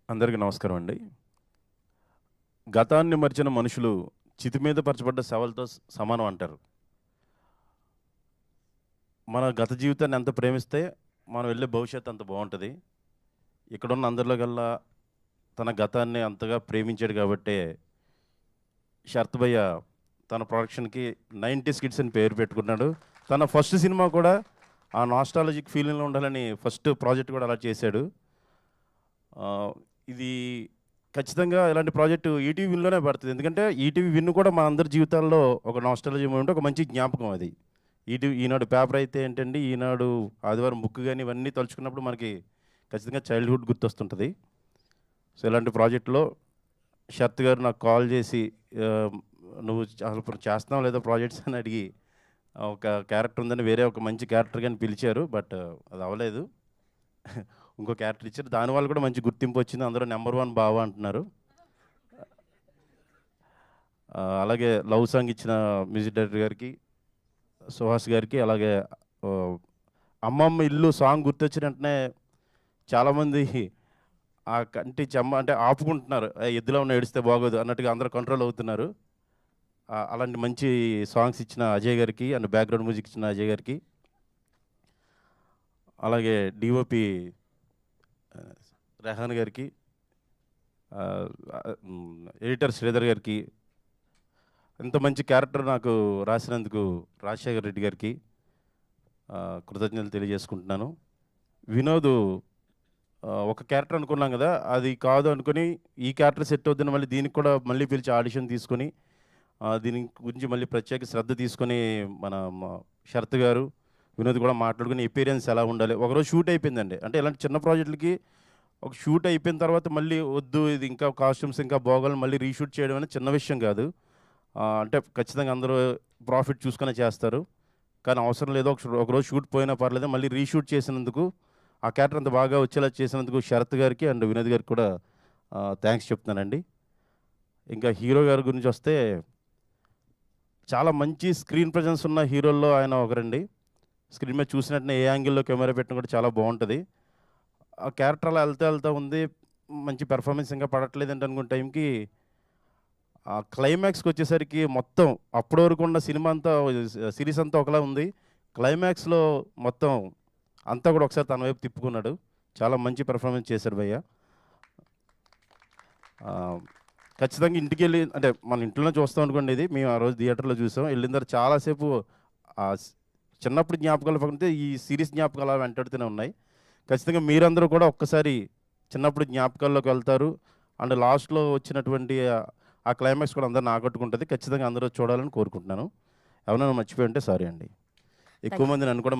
అందరికీ నమస్కారం అండి. గతాన్ని మరిచిన మనుషులు చితి మీద పరచబడ్డ శవాలతో సమానం అంటారు. మన గత జీవితాన్ని ఎంత ప్రేమిస్తే మనం వెళ్ళే భవిష్యత్తు అంత బావుంటది. ఇక్కడున్న అందరిలో కల్లా తన గతాన్ని అంతగా ప్రేమించాడు కాబట్టే 'శరత్ భయ్య' తన ప్రొడక్షన్‌కి 90స్ కిడ్స్ అని పేరు పెట్టుకున్నాడు. తన ఫస్ట్ సినిమా కూడా ఆ నాస్టాల్జిక్ ఫీలింగ్‌లో ఉండాలని ఫస్ట్ ప్రాజెక్ట్ కూడా అలా చేశాడు. ఇది ఖచ్చితంగా ఇలాంటి ప్రాజెక్టు ఈటీవీ విన్‌లోనే పడతది. ఎందుకంటే ఈటీవీ విన్ కూడా మన అందరి జీవితాల్లో ఒక నాస్టాల్జియా మూమెంట్, ఒక మంచి జ్ఞాపకం అది. ఈనాడు పేపర్ అయితే ఏంటండి, ఈనాడు ఆదివారం బుక్ గాని ఇవన్నీ తలుచుకున్నప్పుడు మనకి ఖచ్చితంగా చైల్డ్‌హుడ్ గుర్తొస్తుంటది. సో, ఇలాంటి ప్రాజెక్ట్‌లో శరత్ గారు నాకు కాల్ చేసి "నువ్వు అసలు ఇప్పుడు చేస్తున్నావా లేదా ప్రాజెక్ట్స్" అని అడిగి ఒక క్యారెక్టర్ ఉందని వేరే ఒక మంచి క్యారెక్టర్ గాని పిలిచారు. బట్ అది అవ్వలేదు. ఇంకో క్యారెక్టర్ ఇచ్చారు. దానివల్ల కూడా మంచి గుర్తింపు వచ్చింది. అందరూ నంబర్ 1 బావ అంటున్నారు. అలాగే లవ్ సాంగ్ ఇచ్చిన మ్యూజిక్ డైరెక్టర్ గారికి, సుహాస్ గారికి, అలాగే ఆహ్, 'అమ్మమ్మ ఇల్లు' సాంగ్ గుర్తొచ్చిన వెంటనే చాలామంది ఆ కంటి చెమ్మ అంటే ఆపుకుంటున్నారు. ఎద్దులో ఉన్న ఏడిస్తే బాగోదు అన్నట్టుగా అందరూ కంట్రోల్ అవుతున్నారు. అలాంటి మంచి సాంగ్స్ ఇచ్చిన అజయ్ గారికి అండ్ బ్యాక్‌గ్రౌండ్ మ్యూజిక్ ఇచ్చిన అజయ్ గారికి, అలాగే డీఓపీ రెహాన్ గారికి, ఎడిటర్ శ్రీధర్ గారికి, ఇంత మంచి క్యారెక్టర్ నాకు రాసినందుకు రాజశేఖర్ రెడ్డి గారికి కృతజ్ఞతలు తెలియజేసుకుంటున్నాను. వినోద్ ఒక క్యారెక్టర్ అనుకున్నాం కదా, అది కాదు అనుకుని ఈ క్యారెక్టర్ సెట్ అవుద్దని మళ్ళీ దీనికి కూడా మళ్ళీ పిలిచి ఆడిషన్ తీసుకొని దీని గురించి మళ్ళీ ప్రత్యేక శ్రద్ధ తీసుకొని మన శరత్ గారు, వినోద్ కూడా మాట్లాడుకుని ఎపీరియన్స్ ఎలా ఉండాలి. ఒకరోజు షూట్ అయిపోయిందండి. అంటే ఇలాంటి చిన్న ప్రాజెక్టులకి ఒక షూట్ అయిపోయిన తర్వాత మళ్ళీ వద్దు ఇది ఇంకా కాస్ట్యూమ్స్ ఇంకా బాగోవాలి మళ్ళీ రీషూట్ చేయడం అనేది చిన్న విషయం కాదు. అంటే ఖచ్చితంగా అందరూ ప్రాఫిట్ చూసుకునే చేస్తారు. కానీ అవసరం లేదు. ఒకరోజు షూట్ పోయినా పర్లేదు. మళ్ళీ రీషూట్ చేసినందుకు, ఆ క్యారెక్టర్ అంత బాగా వచ్చేలా చేసినందుకు శరత్ గారికి అండ్ వినోద్ గారికి కూడా థ్యాంక్స్ చెప్తున్నానండి. ఇంకా హీరో గారి గురించి వస్తే, చాలా మంచి స్క్రీన్ ప్రెజెన్స్ ఉన్న హీరోల్లో ఆయన ఒకరండి. స్క్రీన్ మీద చూసిన వెంటనే ఏ యాంగిల్‌లో కెమెరా పెట్టినా కూడా చాలా బావుంటది. ఆ క్యారెక్టర్ అలా వెళ్తా ఉంది. మంచి పెర్ఫార్మెన్స్ ఇంకా పడట్లేదంటే అనుకున్న టైంకి ఆ క్లైమాక్స్‌కొచ్చేసరికి మొత్తం అప్పటి వరకు ఉన్న సినిమా అంతా సీరీస్ అంతా ఒకలా ఉంది. క్లైమాక్స్‌లో మొత్తం అంతా కూడా ఒకసారి తన వైపు తిప్పుకున్నాడు. చాలా మంచి పెర్ఫార్మెన్స్ చేశాడు భయ్య. ఆహ్, ఖచ్చితంగా ఇంటికెళ్ళి అంటే మన ఇంట్లోనే చూస్తాం అనుకోండి ఇది. మేము ఆ రోజు థియేటర్‌లో చూసాం. వెళ్ళిన తర్వాత చాలా సేపు ఆహ్, స్ చిన్నప్పుడు జ్ఞాపకాలు పక్కనైతే ఈ సీరీస్ జ్ఞాపకాలు అలా వెంటాడుతూనే ఉన్నాయి. ఖచ్చితంగా మీరందరూ కూడా ఒక్కసారి చిన్నప్పుడు జ్ఞాపకాల్లోకి వెళ్తారు. అండ్ లాస్ట్‌లో వచ్చినటువంటి ఆ క్లైమాక్స్ కూడా అందరిని ఆకట్టుకుంటది. ఖచ్చితంగా అందరూ చూడాలని కోరుకుంటున్నాను. ఎవరైనా మర్చిపోయి ఉంటే సారీ అండి. ఎక్కువ మంది నన్ను కూడా